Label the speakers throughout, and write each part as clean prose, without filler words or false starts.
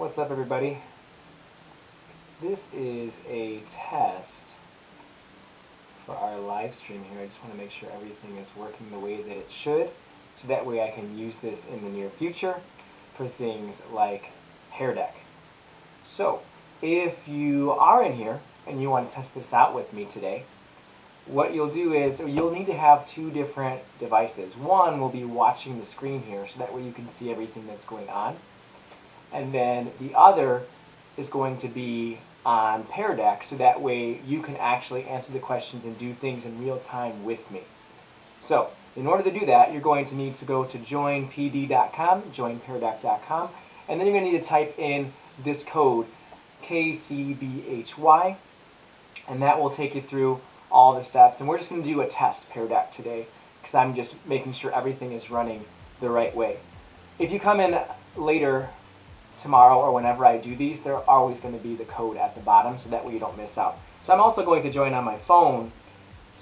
Speaker 1: What's up, everybody? This is a test for our live stream here. I just want to make sure everything is working the way that it should, so that way I can use this in the near future for things like Hair Deck. So, if you are in here and you want to test this out with me today, what you'll do is you'll need to have two different devices. One will be watching the screen here, so that way you can see everything that's going on. And then the other is going to be on Pear Deck, so that way you can actually answer the questions and do things in real time with me. So, in order to do that, you're going to need to go to joinpd.com, joinpeardeck.com, and then you're going to need to type in this code, KCBHY, and that will take you through all the steps. And we're just going to do a test Pear Deck today, because I'm just making sure everything is running the right way. If you come in later tomorrow or whenever I do these, there's always going to be the code at the bottom, so that way you don't miss out. So I'm also going to join on my phone,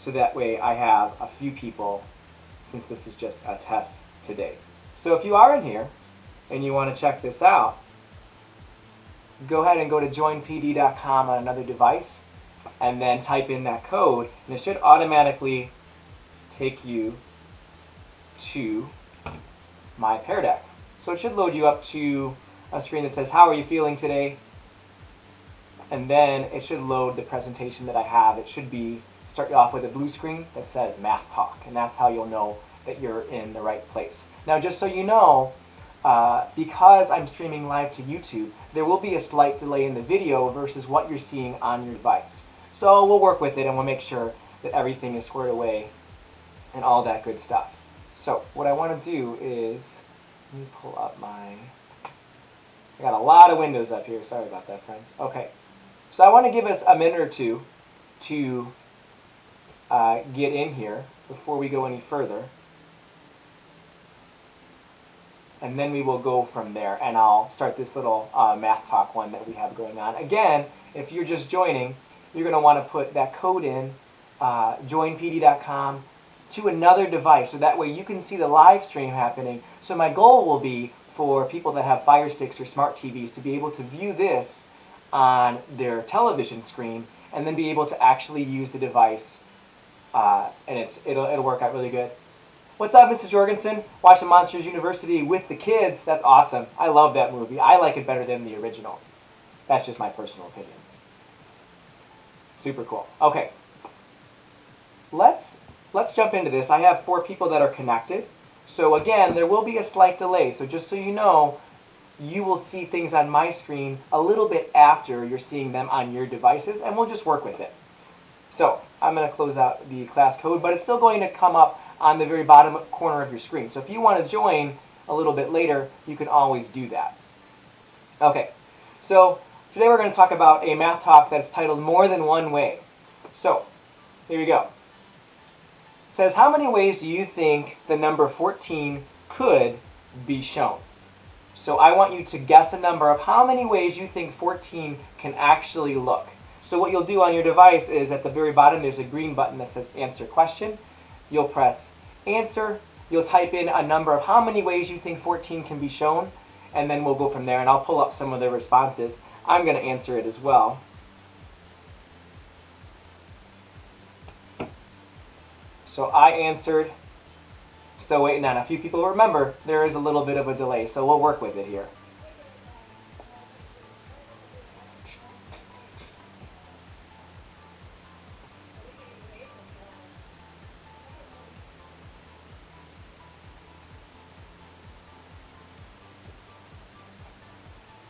Speaker 1: so that way I have a few people, since this is just a test today. So if you are in here and you want to check this out, go ahead and go to joinpd.com on another device and then type in that code, and it should automatically take you to my Pear Deck. So it should load you up to a screen that says, how are you feeling today? And then it should load the presentation that I have. It should start you off with a blue screen that says Math Talk, and that's how you'll know that you're in the right place. Now, just so you know, because I'm streaming live to YouTube, there will be a slight delay in the video versus what you're seeing on your device. So we'll work with it, and we'll make sure that everything is squared away and all that good stuff. So what I want to do is, let me pull up I got a lot of windows up here. Sorry about that, friends. Okay. So I want to give us a minute or two to get in here before we go any further. And then we will go from there. And I'll start this little Math Talk one that we have going on. Again, if you're just joining, you're going to want to put that code in, joinpd.com, to another device, so that way you can see the live stream happening. So my goal will be for people that have Fire Sticks or smart TVs to be able to view this on their television screen and then be able to actually use the device, and it'll work out really good. What's up, Mrs. Jorgensen? Watching Monsters University with the kids. That's awesome. I love that movie. I like it better than the original. That's just my personal opinion. Super cool. Okay. Let's jump into this. I have 4 people that are connected. So again, there will be a slight delay. So just so you know, you will see things on my screen a little bit after you're seeing them on your devices, and we'll just work with it. So I'm going to close out the class code, but it's still going to come up on the very bottom corner of your screen. So if you want to join a little bit later, you can always do that. Okay, so today we're going to talk about a math talk that's titled More Than One Way. So here we go. It says, how many ways do you think the number 14 could be shown? So I want you to guess a number of how many ways you think 14 can actually look. So what you'll do on your device is at the very bottom there's a green button that says answer question. You'll press answer. You'll type in a number of how many ways you think 14 can be shown, and then we'll go from there, and I'll pull up some of the responses. I'm going to answer it as well. So I answered, still waiting on a few people. Remember, there is a little bit of a delay, so we'll work with it here.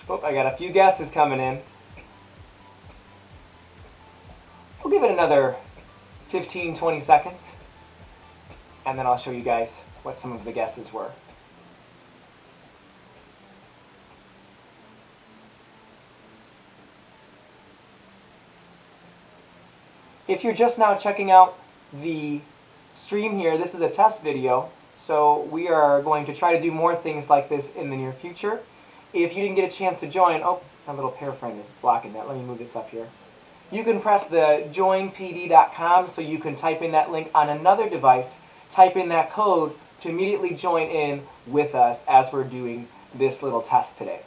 Speaker 1: Oh, I got a few guesses coming in. We'll give it another 15, 20 seconds. And then I'll show you guys what some of the guesses were. If you're just now checking out the stream here, this is a test video. So we are going to try to do more things like this in the near future. If you didn't get a chance to join, oh, my little pear friend is blocking that. Let me move this up here. You can press the joinpd.com, so you can type in that link on another device, type in that code to immediately join in with us as we're doing this little test today.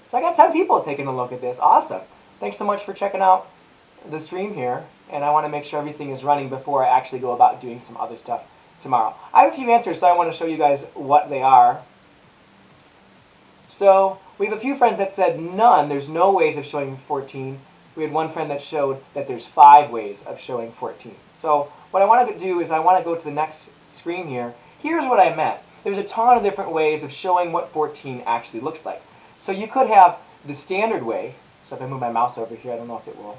Speaker 1: So I got 10 people taking a look at this. Awesome. Thanks so much for checking out the stream here. And I want to make sure everything is running before I actually go about doing some other stuff tomorrow. I have a few answers, so I want to show you guys what they are. So we have a few friends that said none. There's no ways of showing 14. We had one friend that showed that there's 5 ways of showing 14. So what I want to do is I want to go to the next screen here. Here's what I meant. There's a ton of different ways of showing what 14 actually looks like. So you could have the standard way. So if I move my mouse over here, I don't know if it will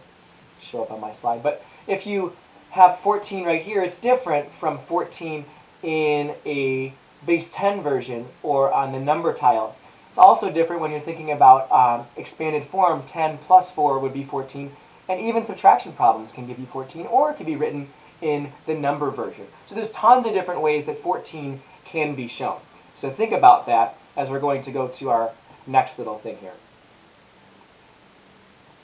Speaker 1: show up on my slide. But if you have 14 right here, it's different from 14 in a base 10 version or on the number tiles. It's also different when you're thinking about expanded form. 10 plus 4 would be 14. And even subtraction problems can give you 14, or it can be written in the number version. So there's tons of different ways that 14 can be shown. So think about that as we're going to go to our next little thing here.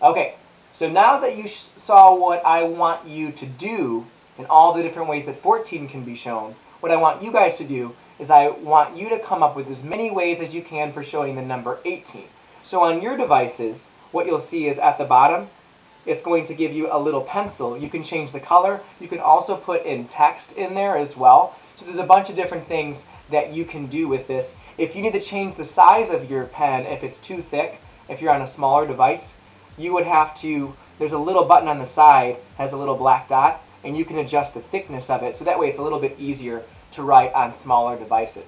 Speaker 1: Okay, so now that you saw what I want you to do and all the different ways that 14 can be shown, what I want you guys to do is I want you to come up with as many ways as you can for showing the number 18. So on your devices, what you'll see is at the bottom, it's going to give you a little pencil. You can change the color. You can also put in text in there as well. So there's a bunch of different things that you can do with this. If you need to change the size of your pen, if it's too thick, if you're on a smaller device, you would have to, there's a little button on the side, has a little black dot, and you can adjust the thickness of it. So that way it's a little bit easier to write on smaller devices.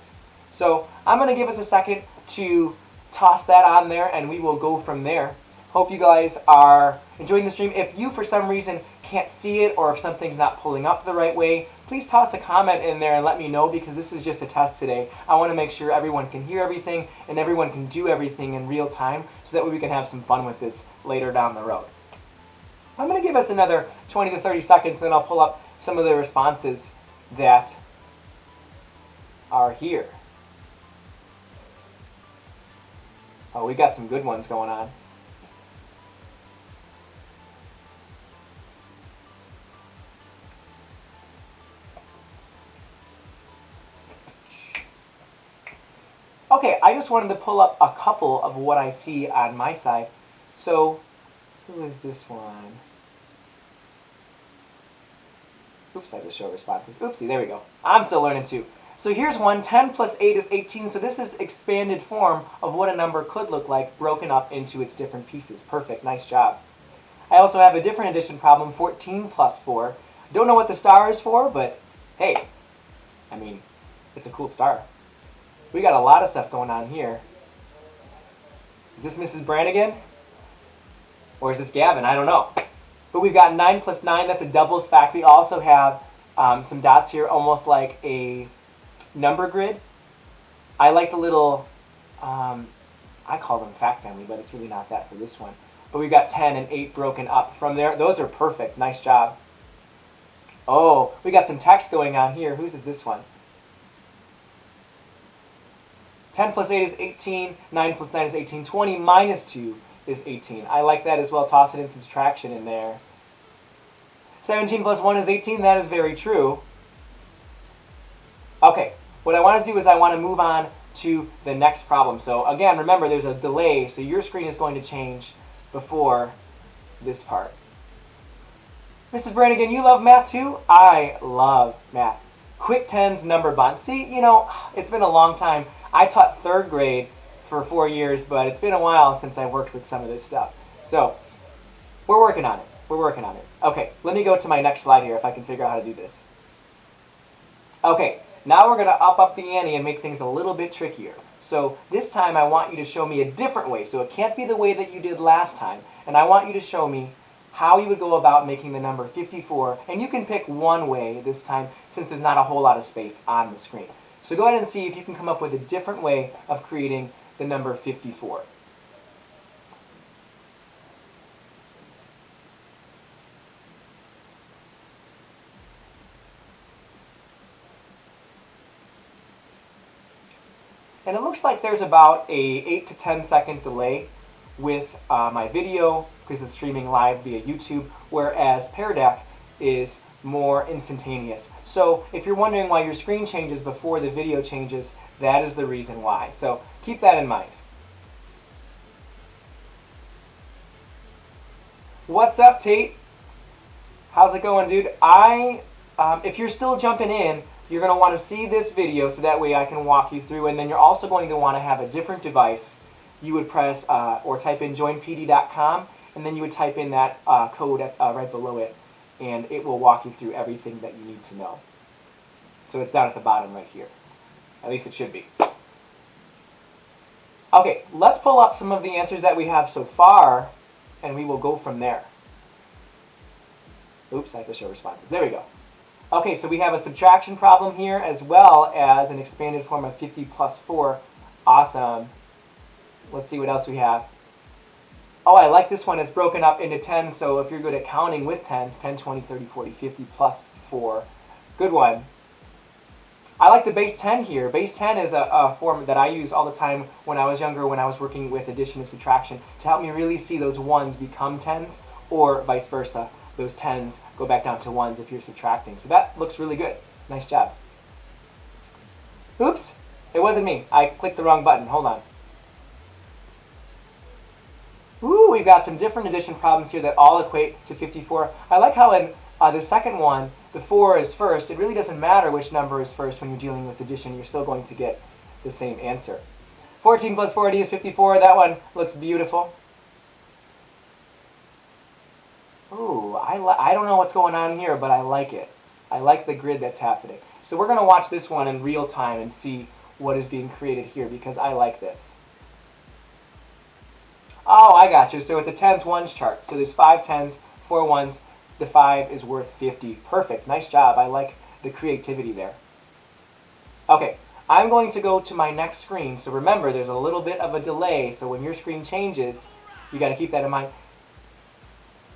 Speaker 1: So I'm going to give us a second to toss that on there, and we will go from there. Hope you guys are enjoying the stream. If you, for some reason, can't see it, or if something's not pulling up the right way, please toss a comment in there and let me know, because this is just a test today. I want to make sure everyone can hear everything and everyone can do everything in real time, so that way we can have some fun with this later down the road. I'm going to give us another 20 to 30 seconds, then I'll pull up some of the responses that are here. Oh, we got some good ones going on. Okay, I just wanted to pull up a couple of what I see on my side. So, who is this one? Oops, I just show responses. Oopsie, there we go. I'm still learning too. So here's one. 10 plus 8 is 18. So this is expanded form of what a number could look like, broken up into its different pieces. Perfect, nice job. I also have a different addition problem, 14 plus 4. Don't know what the star is for, but hey, I mean, it's a cool star. We got a lot of stuff going on here. Is this Mrs. Brannigan? Or is this Gavin? I don't know. But we've got 9 plus 9. That's a doubles fact. We also have some dots here, almost like a number grid. I like the little, I call them fact family, but it's really not that for this one. But we've got 10 and 8 broken up from there. Those are perfect. Nice job. Oh, we got some text going on here. Whose is this one? 10 plus 8 is 18, 9 plus 9 is 18, 20 minus 2 is 18. I like that as well. Toss it in subtraction in there. 17 plus 1 is 18. That is very true. Okay, what I want to do is I want to move on to the next problem. So again, remember there's a delay, so your screen is going to change before this part. Mrs. Brannigan, you love math too? I love math. Quick tens, number bond. See, you know, it's been a long time. I taught 3rd grade for 4 years, but it's been a while since I worked with some of this stuff. So, we're working on it. We're working on it. Okay, let me go to my next slide here if I can figure out how to do this. Okay, now we're going to up the ante and make things a little bit trickier. So, this time I want you to show me a different way. So, it can't be the way that you did last time. And I want you to show me how you would go about making the number 54. And you can pick one way this time, since there's not a whole lot of space on the screen. So go ahead and see if you can come up with a different way of creating the number 54. And it looks like there's about a 8 to 10 second delay with my video, because it's streaming live via YouTube, whereas Pear Deck is more instantaneous. So if you're wondering why your screen changes before the video changes, that is the reason why. So keep that in mind. What's up, Tate? How's it going, dude? If you're still jumping in, you're going to want to see this video so that way I can walk you through, and then you're also going to want to have a different device. You would press or type in joinpd.com, and then you would type in that code right below it, and it will walk you through everything that you need to know. So it's down at the bottom right here. At least it should be. Okay, let's pull up some of the answers that we have so far, and we will go from there. Oops, I have to show responses. There we go. Okay, so we have a subtraction problem here as well as an expanded form of 50 plus 4. Awesome. Let's see what else we have. Oh, I like this one. It's broken up into 10, so if you're good at counting with 10s, 10, 20, 30, 40, 50 plus 4. Good one. I like the base 10 here. Base 10 is a form that I use all the time when I was younger, when I was working with addition and subtraction, to help me really see those 1s become 10s, or vice versa. Those 10s go back down to 1s if you're subtracting. So that looks really good. Nice job. Oops, it wasn't me. I clicked the wrong button. Hold on. Ooh, we've got some different addition problems here that all equate to 54. I like how in the second one, the 4 is first. It really doesn't matter which number is first when you're dealing with addition. You're still going to get the same answer. 14 plus 40 is 54. That one looks beautiful. Ooh, I don't know what's going on here, but I like it. I like the grid that's happening. So we're going to watch this one in real time and see what is being created here, because I like this. Oh, I got you. So it's a 10s, 1s chart. So there's 5 10s, 4 1s. The 5 is worth 50. Perfect. Nice job. I like the creativity there. Okay, I'm going to go to my next screen. So remember, there's a little bit of a delay. So when your screen changes, you got to keep that in mind.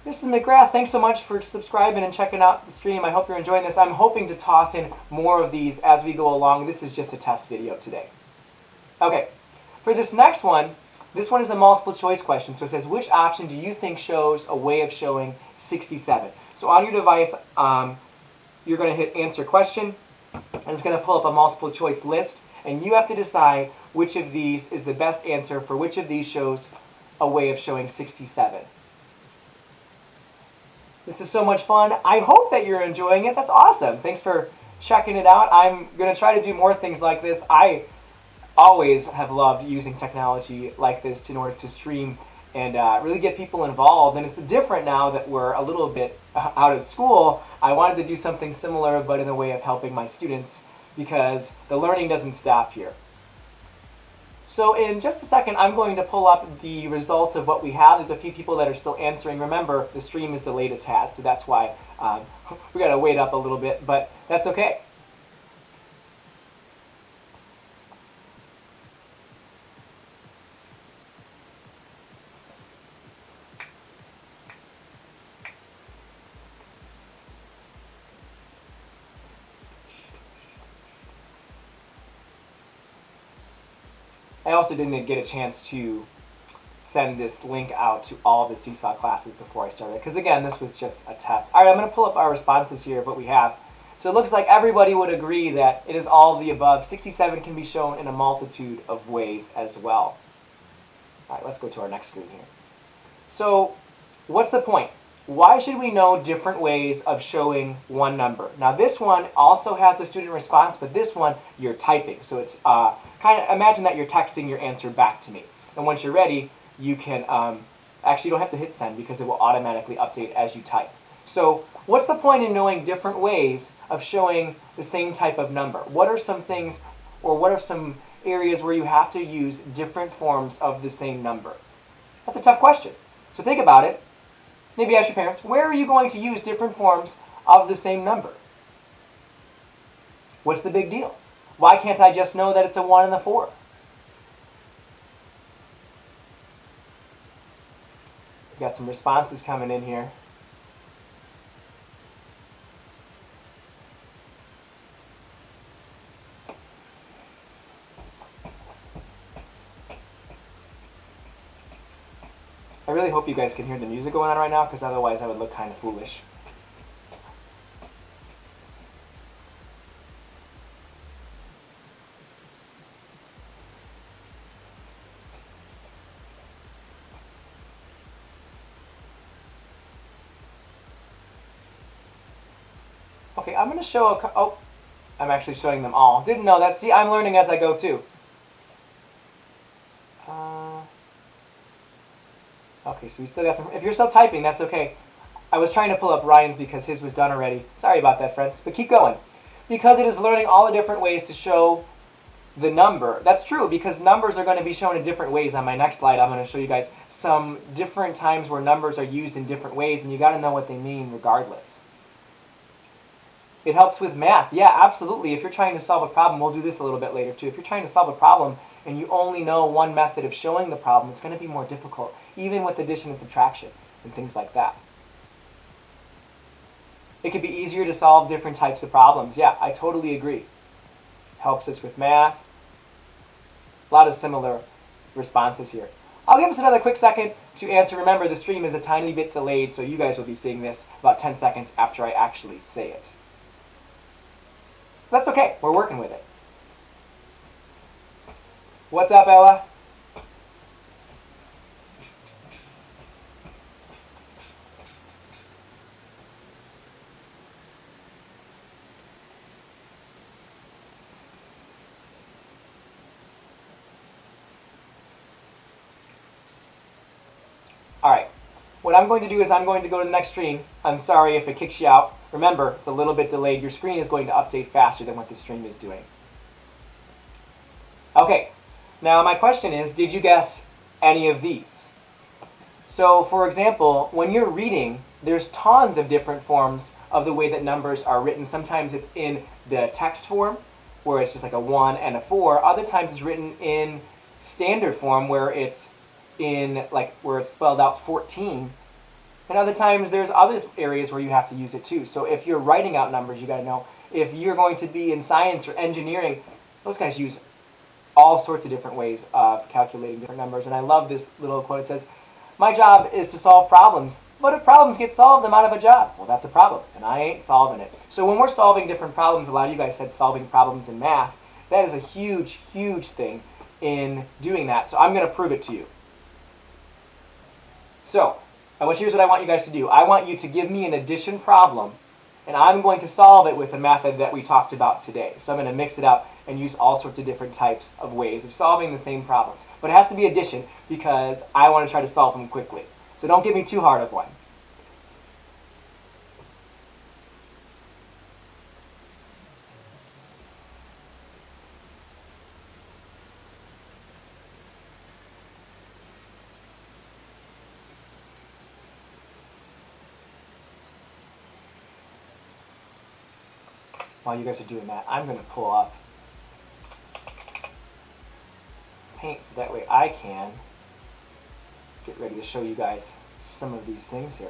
Speaker 1: Mrs. McGrath, thanks so much for subscribing and checking out the stream. I hope you're enjoying this. I'm hoping to toss in more of these as we go along. This is just a test video today. Okay, for this next one, this one is a multiple choice question. So it says, which option do you think shows a way of showing 67? So on your device, you're going to hit answer question, and it's going to pull up a multiple choice list, and you have to decide which of these is the best answer for which of these shows a way of showing 67. This is so much fun. I hope that you're enjoying it. That's awesome. Thanks for checking it out. I'm going to try to do more things like this. I always have loved using technology like this in order to stream and really get people involved. And it's different now that we're a little bit out of school. I wanted to do something similar, but in a way of helping my students, because the learning doesn't stop here. So in just a second, I'm going to pull up the results of what we have. There's a few people that are still answering. Remember, the stream is delayed a tad, so that's why we got to wait up a little bit, but that's okay. I also didn't get a chance to send this link out to all the Seesaw classes before I started, because again, this was just a test. All right, I'm going to pull up our responses here of what we have. So it looks like everybody would agree that it is all of the above. 67 can be shown in a multitude of ways as well. All right, let's go to our next screen here. So what's the point? Why should we know different ways of showing one number? Now this one also has the student response, but this one you're typing. So it's kind of, imagine that you're texting your answer back to me. And once you're ready, you can, actually you don't have to hit send because it will automatically update as you type. So what's the point in knowing different ways of showing the same type of number? What are some things, or what are some areas where you have to use different forms of the same number? That's a tough question. So think about it. Maybe ask your parents, where are you going to use different forms of the same number? What's the big deal? Why can't I just know that it's a 1 and a 4? We've got some responses coming in here. I really hope you guys can hear the music going on right now, because otherwise I would look kind of foolish. Okay, I'm going to show oh, I'm actually showing them all. Didn't know that. See, I'm learning as I go too. Okay, so we still got some. If you're still typing, that's okay. I was trying to pull up Ryan's because his was done already. Sorry about that, friends. But keep going. Because it is learning all the different ways to show the number. That's true, because numbers are going to be shown in different ways. On my next slide, I'm going to show you guys some different times where numbers are used in different ways, and you got to know what they mean regardless. It helps with math. Yeah, absolutely. If you're trying to solve a problem, we'll do this a little bit later too. If you're trying to solve a problem and you only know one method of showing the problem, it's going to be more difficult, even with addition and subtraction and things like that. It could be easier to solve different types of problems. Yeah, I totally agree. Helps us with math. A lot of similar responses here. I'll give us another quick second to answer. Remember, the stream is a tiny bit delayed, so you guys will be seeing this about 10 seconds after I actually say it. That's okay. We're working with it. What's up, Ella? Alright, what I'm going to do is I'm going to go to the next stream. I'm sorry if it kicks you out. Remember, it's a little bit delayed. Your screen is going to update faster than what the stream is doing. Okay, now my question is, did you guess any of these? So, for example, when you're reading, there's tons of different forms of the way that numbers are written. Sometimes it's in the text form, where it's just like a 1 and a 4. Other times it's written in standard form, where it's in like where it's spelled out 14. And other times there's other areas where you have to use it too. So if you're writing out numbers, you got to know. If you're going to be in science or engineering, those guys use all sorts of different ways of calculating different numbers. And I love this little quote. It says, "My job is to solve problems, but if problems get solved, I'm out of a job." Well, that's a problem, and I ain't solving it. So when we're solving different problems, a lot of you guys said solving problems in math. That is a huge, huge thing in doing that. So I'm going to prove it to you. So, here's what I want you guys to do. I want you to give me an addition problem, and I'm going to solve it with a method that we talked about today. So I'm going to mix it up and use all sorts of different types of ways of solving the same problems. But it has to be addition because I want to try to solve them quickly. So don't give me too hard of one. While you guys are doing that, I'm going to pull up Paint so that way I can get ready to show you guys some of these things here.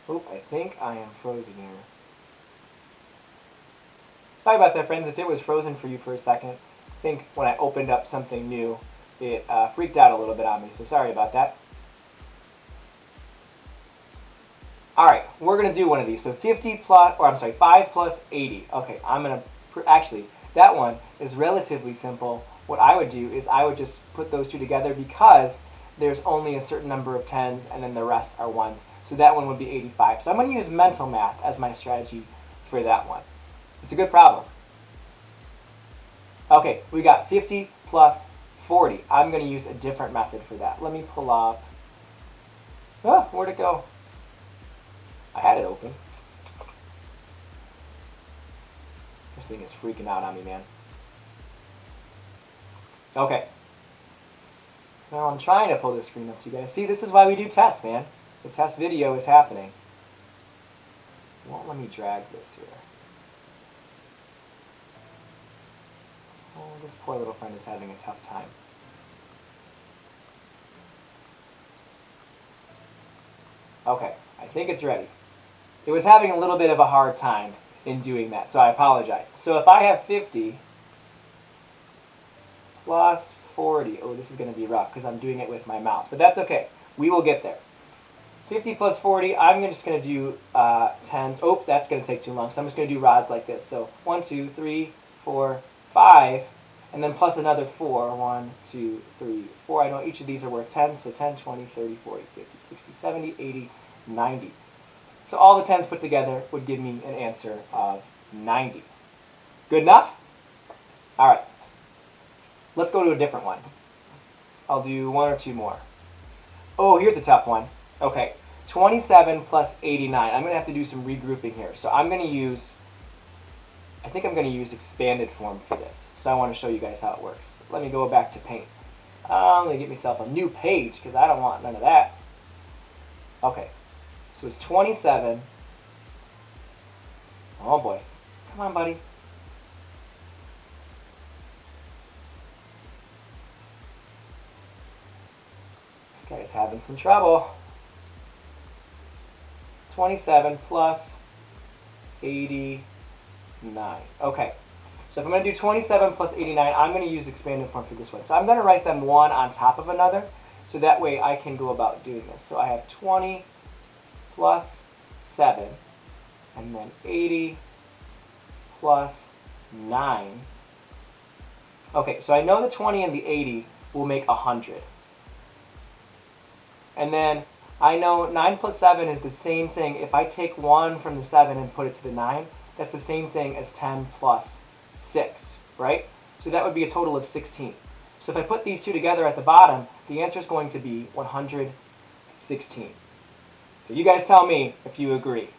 Speaker 1: Oh, I think I am frozen here. Sorry about that, friends, if it was frozen for you for a second. I think when I opened up something new, it freaked out a little bit on me, so sorry about that. Alright, we're going to do one of these. So 5 plus 80. Okay, I'm going to, actually, that one is relatively simple. What I would do is I would just put those two together because there's only a certain number of tens and then the rest are ones. So that one would be 85. So I'm going to use mental math as my strategy for that one. It's a good problem. Okay, we got 50 plus 40. I'm going to use a different method for that. Let me pull up. Oh, where'd it go? I had it open. This thing is freaking out on me, man. Okay. Now I'm trying to pull this screen up to you guys. See, this is why we do tests, man. The test video is happening. It won't let me drag this here. Oh, this poor little friend is having a tough time. Okay, I think it's ready. It was having a little bit of a hard time in doing that, so I apologize. So if I have 50 plus 40. Oh, this is going to be rough because I'm doing it with my mouse, but that's okay. We will get there. 50 plus 40, I'm just going to do tens. Oh, that's going to take too long, so I'm just going to do rods like this. So 1, 2, 3, 4, 5, and then plus another 4. 1, 2, 3, 4. I know each of these are worth 10, so 10, 20, 30, 40, 50, 60, 70, 80, 90. So all the tens put together would give me an answer of 90. Good enough? All right. Let's go to a different one. I'll do one or two more. Oh, here's a tough one. Okay, 27 plus 89. I'm going to have to do some regrouping here. So I think I'm going to use expanded form for this. So I want to show you guys how it works. Let me go back to Paint. I'm going to get myself a new page because I don't want none of that. Okay, so it's 27. Oh boy. Come on, buddy. This guy's having some trouble. 27 plus 89. Okay, so if I'm going to do 27 plus 89, I'm going to use expanded form for this one. So I'm going to write them one on top of another, so that way I can go about doing this. So I have 20 plus 7, and then 80 plus 9. Okay, so I know the 20 and the 80 will make 100. And then I know 9 plus 7 is the same thing. If I take 1 from the 7 and put it to the 9, that's the same thing as 10 plus 6, right? So that would be a total of 16. So if I put these two together at the bottom, the answer is going to be 116. So you guys tell me if you agree.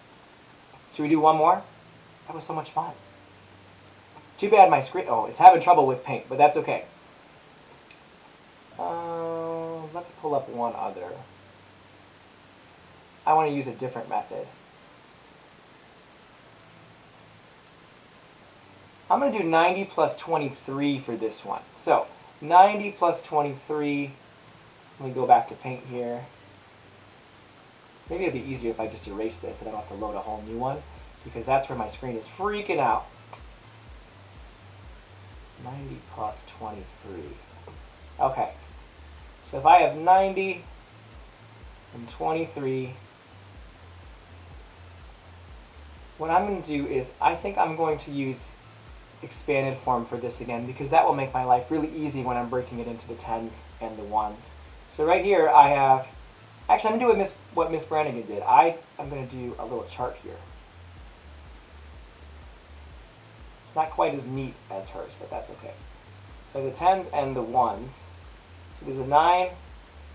Speaker 1: Should we do one more? That was so much fun. Too bad my screen, it's having trouble with Paint, but that's okay. Let's pull up one other. I want to use a different method. I'm going to do 90 plus 23 for this one. So 90 plus 23, let me go back to Paint here. Maybe it'd be easier if I just erase this and I don't have to load a whole new one, because that's where my screen is freaking out. 90 plus 23. Okay, so if I have 90 and 23, what I'm going to do is I think I'm going to use expanded form for this again, because that will make my life really easy when I'm breaking it into the tens and the ones. So right here I have, actually I'm going to do what Miss Brannigan did. I'm going to do a little chart here. It's not quite as neat as hers, but that's okay. So the tens and the ones. So there's a 9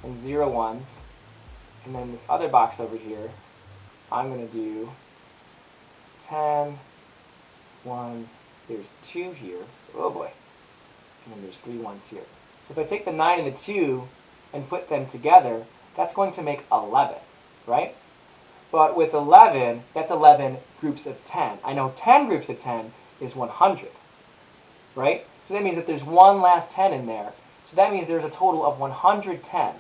Speaker 1: and 0 ones. And then this other box over here, I'm going to do 10 ones. There's 2 here. Oh boy. And then there's 3 ones here. So if I take the 9 and the 2 and put them together, that's going to make 11, right? But with 11, that's 11 groups of 10. I know 10 groups of 10 is 100, right? So that means that there's one last 10 in there. So that means there's a total of 110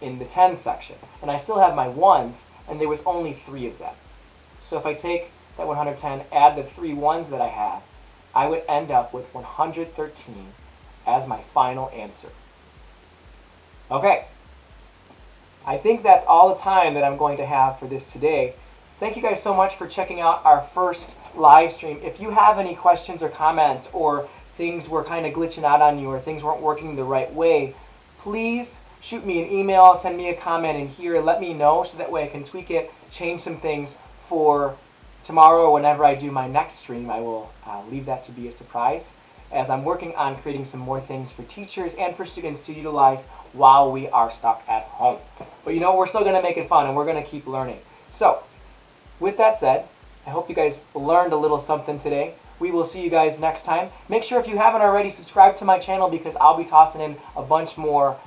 Speaker 1: in the 10 section. And I still have my ones, and there was only 3 of them. So if I take that 110, add the 3 ones that I have, I would end up with 113 as my final answer. Okay. I think that's all the time that I'm going to have for this today. Thank you guys so much for checking out our first live stream. If you have any questions or comments, or things were kind of glitching out on you, or things weren't working the right way, please shoot me an email, send me a comment in here, let me know, so that way I can tweak it, change some things for tomorrow or whenever I do my next stream. I will leave that to be a surprise, as I'm working on creating some more things for teachers and for students to utilize while we are stuck at home. But you know, we're still going to make it fun, and we're going to keep learning. So, with that said, I hope you guys learned a little something today. We will see you guys next time. Make sure, if you haven't already, subscribe to my channel, because I'll be tossing in a bunch more